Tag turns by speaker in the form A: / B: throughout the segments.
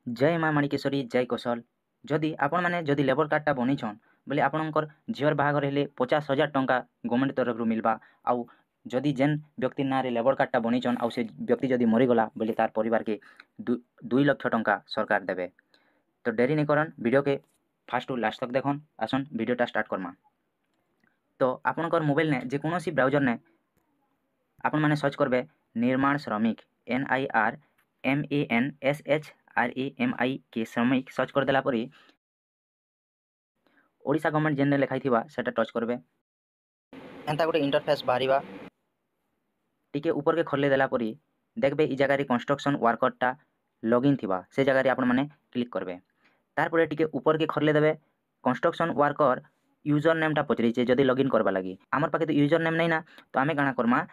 A: जय माँ माणिकेश्वरी जय कौशल जदि आपण मैंने जदि लेबर कार्डटा बनईछन बोले आपणकर झीर बाहागर हेले 50,000 टंका गवर्नमेंट तरफ मिलवा आउ जदि जेन व्यक्ति ना रे लेबर कार्डटा बनईछन आउ से व्यक्ति जदि मरीगला बोले तार परिवार के 2 लाख टंका सरकार देवे। तो डेरी नहीं करन वीडियो के फास्ट टू लास्ट तक देखन आसन वीडियोटा स्टार्ट करमा। तो आपणकर मोबाइल ने जेकोसी ब्राउजर ने आपण मैंने सर्च करबे निर्माण श्रमिक NIRMANSHREMI के श्रमिक सर्च करदेला परी ओडिशा गवर्नमेंट जेन लिखाई थिबा सेटा टच करबे। एंता गोटे इंटरफेस बाहरिबा टिके ऊपर के खोले देला परी देखबे ई जगह रे कंस्ट्रक्शन वर्करटा लॉगिन थिबा से जगह रे आपण माने क्लिक करबे। तार परे टिके ऊपर के खोले देबे कंस्ट्रक्शन वर्कर यूजर नेमटा पचरी छे जदि लॉगिन करबा लागि हमर पाखे तो यूजर नेम नै ना तो आमे काना Karma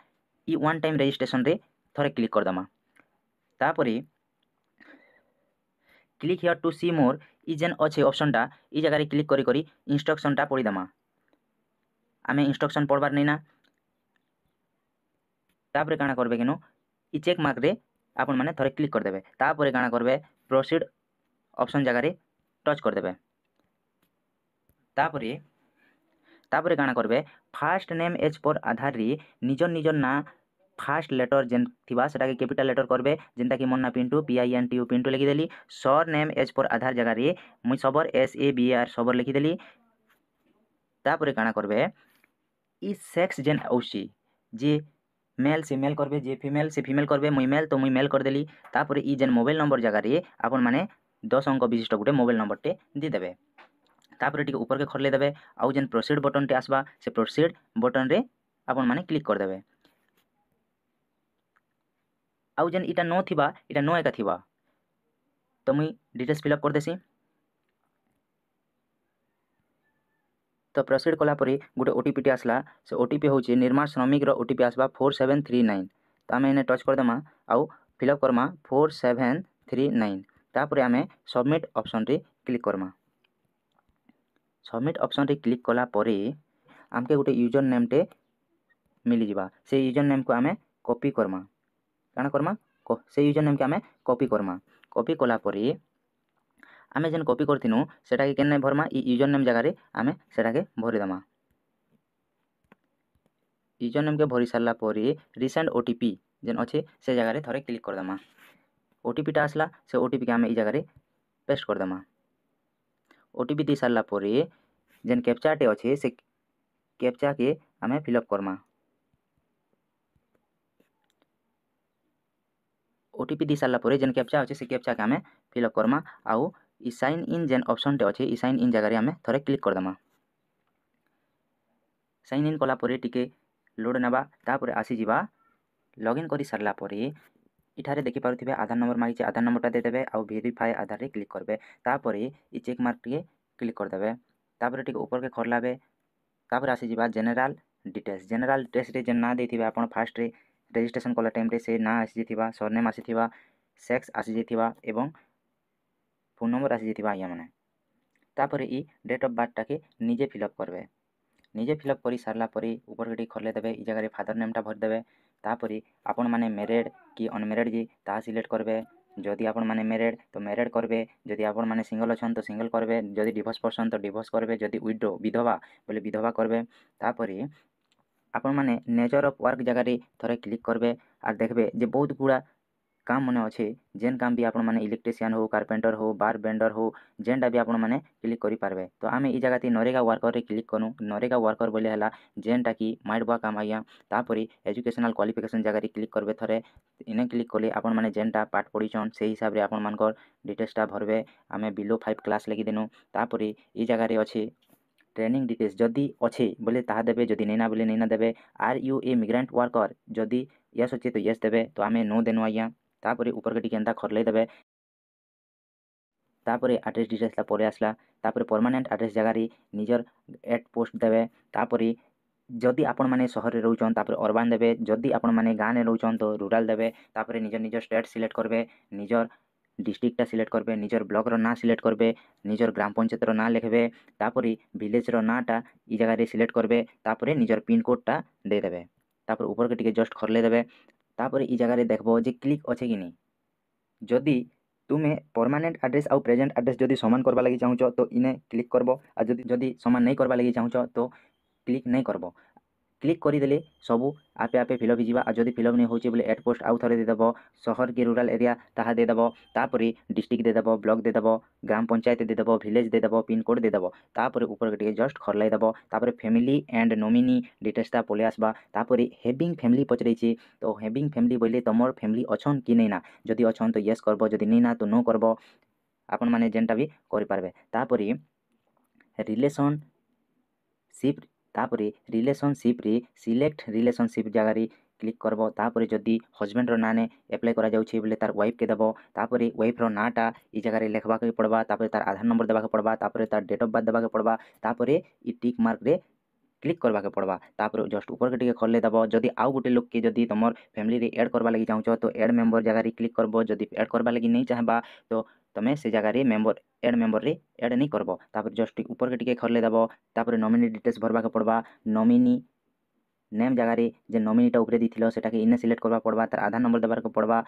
A: E one time registration रे थरे क्लिक कर दमा। तापरे क्लिक हियर टू सी मोर ई जेन अच्छे ऑप्शनटा ई जगह रे क्लिक करी करी इंस्ट्रक्शनटा पढ़ी दमा। आमे इंस्ट्रक्शन पढ़बार नै ना तापरे काना करबे केनो ई चेक मार्क रे आपण माने थरे क्लिक कर देबे। तापरे काना करबे प्रोसीड ऑप्शन जगह रे टच कर देबे। तापरे काना करबे फास्ट नेम एज पर आधार रे निजर निजर ना फास्ट लेटर जेन थिबा सेटा के कैपिटल लेटर करबे जेंता कि मोर ना पिंटू PINTU पिंटू लिखि देली। सर नेम एज पर आधार जगह रे मुई सबर SABR सबर लिखि देली। तापरे काना करबे ई सेक्स जेन औसी जे मेल से मेल करबे जे फीमेल से फीमेल करबे मुई मेल तो मुई मेल कर देली। तापरे ई जेन मोबाइल नंबर जगह रे आपण माने 10 अंक विशिष्ट गुटे मोबाइल नंबर टे दे देबे। तापरे टिके ऊपर के खोले देबे आउ जेन प्रोसीड बटन टे आसबा से प्रोसीड बटन रे आपण माने क्लिक कर देबे। आउ जेन इटा नो थिबा इटा नो एका थिबा तो मुई डिटेल्स फिलअप कर देसी। तो प्रोसीड कला परी गुटे OTP टे आसला से OTP होचे निर्माण श्रमिक रो OTP आसबा 4739। तो आमे एने टच कर देमा आउ फिलअप करमा 4739। तापरे आमे सबमिट ऑप्शन रे क्लिक करमा। सबमिट ऑप्शन रे क्लिक कला परे आमके गुटे यूजर नेम टे मिली जिबा से यूजर नेम को आमे कॉपी करमा। काना करमा से यूजर नेम के आमे कॉपी करमा। कॉपी कला परे आमे जेन कॉपी करथिनु सेटा के केने भरमा ई यूजर नेम जगह रे आमे सेटा के भरि दमा। यूजर नेम के भरि सारला परे रिसेंट OTP जेन अछि से जगह रे थरे क्लिक कर दमा। OTP टा आसला से OTP के आमे ई जगह रे पेस्ट कर दमा। OTP दे सारला परे जेन कैप्चा टे अछि से कैप्चा के आमे फिलअप करमा। OTP दी सारला परे जेन कैप्चा अछि से कैप्चा के आमे फिलअप करमा आउ ई साइन इन जेन ऑप्शन टे अछि ई साइन इन जगह रे आमे थरे क्लिक कर दमा। साइन इन कला परे टिके लोड नबा तापरे आसी जिबा लॉगिन करी सारला परे इठारे देखि पारुथिबे आधार नंबर मागिचे आधार नंबरटा दे देबे आउ वेरीफाई आधार रे क्लिक करबे। तापरे ई चेक मार्क टिके क्लिक कर देबे। तापरे टिके ऊपर के खरलाबे तापरे आसी जिबा जनरल डिटेल्स रे जेन ना देथिबे आपण फास्ट रे रजिस्ट्रेशन कला टाइम रे से ना आसी जिथिबा सरनेम आसी थिबा सेक्स आसी जिथिबा एवं फोन नंबर आसी जिथिबा या माने। तापरे ई डेट ऑफ बर्थ टाके निजे फिलअप करबे। निजे फिलअप करी सारला परे ऊपर के खोले देबे ई जगह रे फादर नेमटा भर देबे। तापरे आपण माने मैरिड कि अनमैरिड जी ता सिलेक्ट करबे। जदि आपण माने मैरिड तो मैरिड करबे जदि आपण माने सिंगल अछन तो सिंगल करबे जदि डिवोर्स पर्सन तो डिवोर्स करबे जदि विडो विधवा बोले विधवा करबे। तापरे आपण माने नेचर ऑफ वर्क जगह रे थरे क्लिक करबे आर देखबे जे बहुत गुडा काम मने अच्छे जेन काम भी आपण माने इलेक्ट्रिशियन हो कारपेंटर हो बार बेंडर हो जेनटा भी आपण माने क्लिक करि पारबे। तो आमे ई जगह ती नरेगा वर्कर रे क्लिक करू। नरेगा वर्कर बोले हला जेनटा की माइट बा काम आया। तापरे एजुकेशनल क्वालिफिकेशन जगह रे क्लिक करबे थरे इने क्लिक कले आपण माने जेनटा पाठ पढिछन सेही हिसाब रे आपण मानकर डिटेल्सटा भरबे। आमे बिलो 5 क्लास लगी देनु। तापरे ई जगह रे अच्छे ट्रेनिंग डिटेल्स जदि अच्छे बोले ताहा देबे जदि नैना बोले नैना देबे। आर यू ए मिग्रेंट वर्कर जदि यस अच्छे तो यस देबे तो आमे नो देनु आया। तापरे ऊपर के टिके एंता खरले देबे। तापरे एड्रेस डिटेल्सला परे आसला। तापरे परमानेंट एड्रेस जगह रे निजर एट पोस्ट देबे। तापरे जदि आपण माने शहर रे रहउचन तापरे अर्बन देबे जदि आपण माने गाँ ने रहउचन तो रूरल देबे। तापरे निजर निजर स्टेट सिलेक्ट करबे निजर डिस्ट्रिक्ट सिलेक्ट करबे निजर ब्लॉक रो ना सिलेक्ट करबे निजर ग्राम पंचायत रो ना लिखबे। तापरे विलेज रो नाटा ई जगह रे सिलेक्ट करबे। तापरे निजर पिन कोडटा दे देबे। तापरे ऊपर के टिके जस्ट खरले देबे। तापरे ई जगह रे देखबो जे क्लिक अच्छे कि नहीं जदि तुमे परमानेंट एड्रेस आउ प्रेजेंट एड्रेस जदि समान करवा लगी चाहूच तो इने क्लिक करब आ जदि समान नहीं करवा लगी चाहूच तो क्लिक नहीं करब। क्लिक करदेले सबू आपे आपे फिलअप होगा। आ जदि फिलअप नहीं होचे बोले एड पोस्ट आउ थे देदेव सहर कि रूराल एरिया ताहा देदेव तापर डिस्ट्रिक्ट देदेव ब्लॉक देदेव ग्राम पंचायत देदेव विलेज देदेव पिन कोड देदेव तापर ऊपर के जस्ट खरलाई देव तापर फैमिली एंड नॉमिनी डिटेल्सटा पले आसबा तापर हैविंग फैमिली पचरैछि तो हैविंग फैमिली बोले तुमर फैमिली अछन कि नहीं ना जदि अछन तो येस करब जदि नहीं ना तो नो करब आपण माने जेनटा भी करि पारबे। तापर रिलेशनशिप तापर रिलेशनशिप रे सिलेक्ट रिलेशनशिप जगह क्लिक करब तापर जदि हजबैंड रो नाने अप्लाई करा जाउछि बोले तार वाइफ के देब तापर वाइफ रो नाटा ई जगह लिखबा के पड़बा तापर तार आधार नंबर देबा के पड़बा तापर तार डेट ऑफ बर्थ देबा के पड़बा तापर ई टिक मार्क रे क्लिक करवा के पड़बा तापर जस्ट ऊपर के टिके खले देब जदि आउ गोटे लोक के जदि तुमर फैमिली रे ऐड करवा लगी चाहूच तो ऐड मेंबर जगह रे क्लिक करब जदि ऐड करवा लगी नहीं चाहबा तो तमें से जगह रे मेंबर रे ऐड नहीं करब तापर जस्ट ऊपर के टिके खले देब तापर नॉमिनी डिटेल्स भरवा के पड़बा नॉमिनी नेम जगह रे जे नॉमिनीटा ऊपर दी सेटा के इने सिलेक्ट करवा पड़बा तार आधार नंबर देबार के पड़बा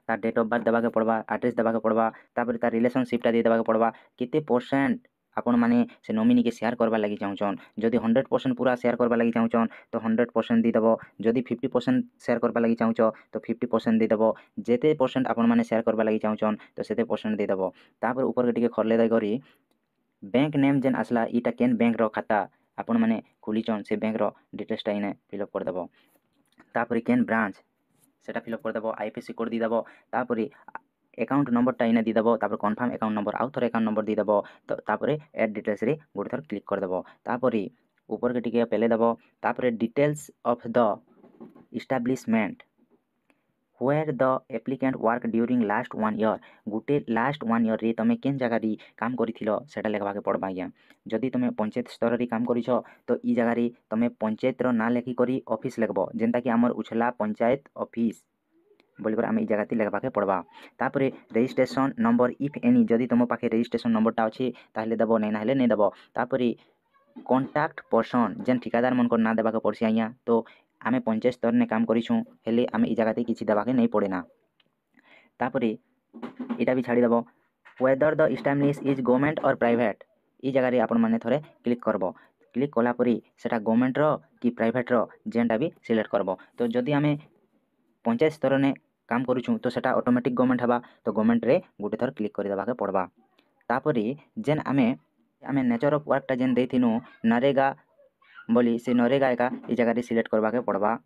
A: तार डेट ऑफ बर्थ देबा के पड़बा एड्रेस देबा के पड़बा तापर तार रिलेशनशिपटा दे देबा के पड़बा केते परसेंट आपण माने से नॉमिनी के शेयर करवा लगी चाहूचन जदि 100% पूरा शेयर करवा लगी चाहूचन तो 100% दे देबो जदि 50% शेयर करवा लगी चाहूच तो 50% दे देबो जेते परसेंट आपण माने शेयर करवा लगी चाहूचन तो सेते परसेंट दे देबो तापर ऊपर के टिके खरले दे करी बैंक नेम जेन आसला इटा केन बैंक रो खाता आपण माने खुलीचन से बैंक रो डिटेल्सटा इने फिलअप कर देबो तापर केन ब्रांच सेटा फिलअप कर देबो आईएफएससी कोड दी देबो तापर अकाउंट नंबरटा इने दी देबो तापर कन्फर्म अकाउंट नंबर आउ थोर अकाउंट नंबर दी देबो तो तापर ऐड डिटेल्स रे गोटे थर क्लिक कर देबो तापर ऊपर के टिके पेले देबो तापर details of the establishment where the applicant work during last 1 year गोटे लास्ट 1 ईयर रे तमे केन जगह री काम करिथिलो सेटा लिखबा के पड़बा आज्ञा जदि तमे पंचायत स्तर रे काम करिछो तो ई जगह रे तमे पंचायत रो ना लेखि करी ऑफिस लिखबो जेंता कि हमर उछला पंचायत ऑफिस बोलिकर आम जगह लिखबा के पड़बा तापर रजिस्ट्रेशन नंबर इफ एनी जदि तुम पाखे रजिस्ट्रेशन नंबरटा अच्छी ताहले देबो नहीं ना नहीं देबो तापर कॉन्टैक्ट पर्सन जेन ठिकादार मन को ना देबा के पड़सी आज्ञा तो आमे पंचायत स्तर ने काम करिछुं हेले आमे ई जगह किछि देबा के नहीं पड़े ना तापर इटा भी छाड़ी देबो whether the establish is government और प्राइवेट ई जगह रे आपण माने थोरे क्लिक करबो क्लिक कला परी सेटा गवर्नमेंट रो कि प्राइवेट रो जेनटा भी सिलेक्ट करबो तो जदि आमे पंचायत स्तर ने काम करूँ तो सेटा ऑटोमेटिक गवर्नमेंट हवा तो गवर्नमेंट रे गोटे थर क्लिक कर देबा के पड़बा तापर जेन आमे नेचर ऑफ वर्कटा जेन देथिनु नरेगा बोली से नरेगा एका ई जगह रे सिलेक्ट करबा के पड़बा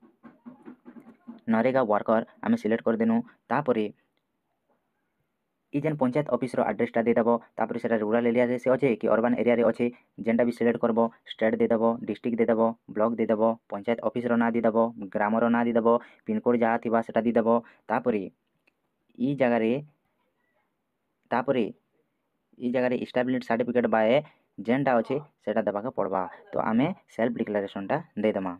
A: नरेगा वर्कर आमे सिलेक्ट कर देनु तापर ई जेन पंचायत ऑफिस रो एड्रेसटा दे देबो तापर सेटा रूरल एरिया रे से अछि कि अर्बन एरिया रे अछि जेनटा भी सिलेक्ट करबो स्टेट दे देबो डिस्ट्रिक्ट दे देबो ब्लॉक दे देबो पंचायत ऑफिस रो ना दे देबो ग्राम रो ना दे देबो पिन कोड जहाँ थिबा सेटा दे देबो तापर ई जगह रे एस्टैब्लिश्ड सर्टिफिकेट बाय जेनटा अछि सेटा देबा के पड़बा तो आमे सेल्फ डिक्लेरेशनटा दे देमा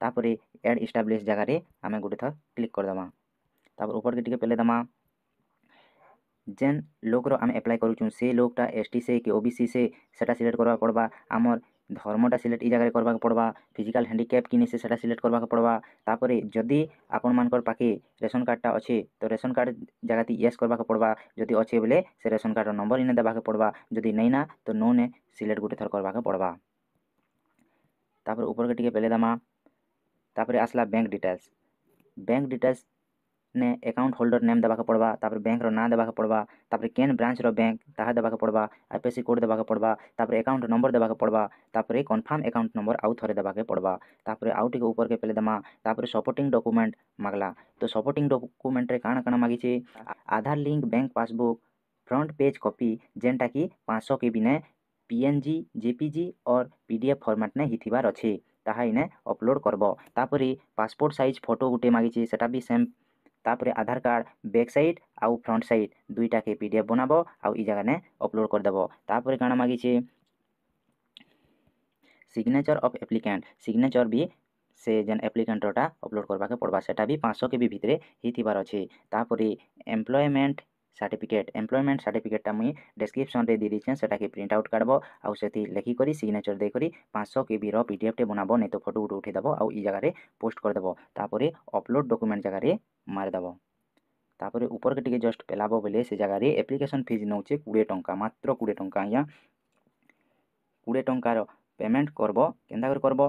A: तापर एड एस्टैब्लिश जगह रे आमे गुटे थर क्लिक कर देमा तापर ऊपर के टिके पेले देमा जेन लोक रो आमे अप्लाई करूछु से लोकटा एसटी से कि ओबीसी से सेटा सिलेक्ट करबा पड़बा आमर धर्मटा सिलेक्ट ई जगह करबा के पड़बा फिजिकल हैंडिकैप किने से सेटा सिलेक्ट करबा के पड़बा तापर जदि आपण मानकर पाखे रेशन कार्डटा अछि तो रेशन कार्ड जगह ती यस करबा के पड़बा जदि अछि बोले से रेशन कार्ड रो नंबर इने देबा के पड़बा जदि नहीं ना तो नो ने सिलेक्ट गुटे थर करबा के पड़बा तापर ऊपर के टिके पेले दमा तापर आसला बैंक डिटेल्स ने अकाउंट होल्डर नेम देबा के पड़बा तापर बैंक रो ना देबा के पड़बा तापर केन ब्रांच रो बैंक ताहा देबा के पड़बा आईपीसी कोड देबा के पड़बा तापर अकाउंट नंबर देबा के पड़बा तापर कन्फर्म अकाउंट नंबर आउ थरे देबा के पड़बा तापर आउ टिके ऊपर के पेले दमा तापर सपोर्टिंग डॉक्यूमेंट मागला तो सपोर्टिंग डॉक्यूमेंट रे काना काना मागी छे Aadhaar link bank passbook front page copy जेनटा कि 500 के बिने पीएनजी जेपीजी और पीडीएफ फॉर्मेट ने हिथिबार अछि ताहा इने अपलोड करबो तापर पासपोर्ट साइज फोटो गुटे मागी छे सेटा भी सेम तापर आधार कार्ड बैक साइड आउ फ्रंट साइड दुईटा के पीडीएफ बनाबो आउ ई जगह ने अपलोड कर देबो तापर काना मागी छे सिग्नेचर ऑफ एप्लिकेंट सिग्नेचर भी से जेन एप्लिकेंट रोटा अपलोड करबा के पड़बा सेटा भी 500 के भी भितरे ही थिबार अछि तापर एम्प्लॉयमेंट सर्टिफिकेट मुई डिस्क्रिप्शन रे दी दिछे सेटा के प्रिंट आउट काढबो आउ सेति लेखि करी सिग्नेचर दे करी 500 के बी रो पीडीएफ टे बनाबो नै तो फोटो उठे देबो आउ ई जगह रे पोस्ट कर देबो तापर अपलोड डॉक्यूमेंट जगह रे मार देबो तापर ऊपर के टिके जस्ट पेलाबो बोले से जगह एप्लिकेशन फीस नौचे 20 टंका मात्र 20 टंका आज्ञा 20 टंकार पेमेंट करब केन्ता करब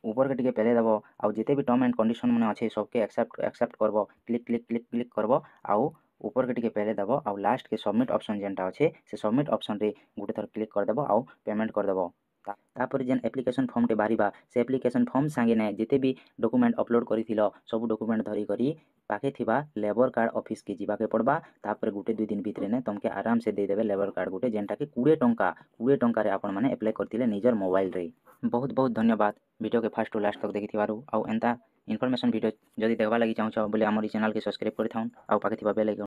A: ऊपर के टिके पेले देव आउ जिते भी टर्म एंड कंडीशन मैंने अच्छे सबके एक्सेप्ट करब क्लिक क्लिक क्लिक क्लिक करब आउ ऊपर के टिके पेले देव आउ लास्ट के सबमिट ऑप्शन जेनटा अच्छे से सबमिट ऑप्शन रे गोटे थर क्लिक करदेव आउ पेमेंट करदेव तापर जेन एप्लिकेशन फॉर्म टे बाहरिबा से एप्लिकेशन फॉर्म सांगे ने जिते भी डॉक्यूमेंट अपलोड करिथिलो सब डॉक्यूमेंट धरी करी पाखे थिबा लेबर कार्ड ऑफिस के जीवा के पड़बा तापर गोटे 2 दिन भितरे ने तुमके आराम से दे देबे लेबर कार्ड गोटे जेनटा के 20 टंका रे आपण माने अप्लाई करथिले निजर मोबाइल रे बहुत बहुत धन्यवाद वीडियो के फास्ट टू लास्ट तक देखिथिबारु आउ एंता इनफॉरमेशन वीडियो जदि देखबा लागि चाहौ बोले हमर चैनल के सब्सक्राइब करि थाउन आउ पाखे थिबा बेल आइकन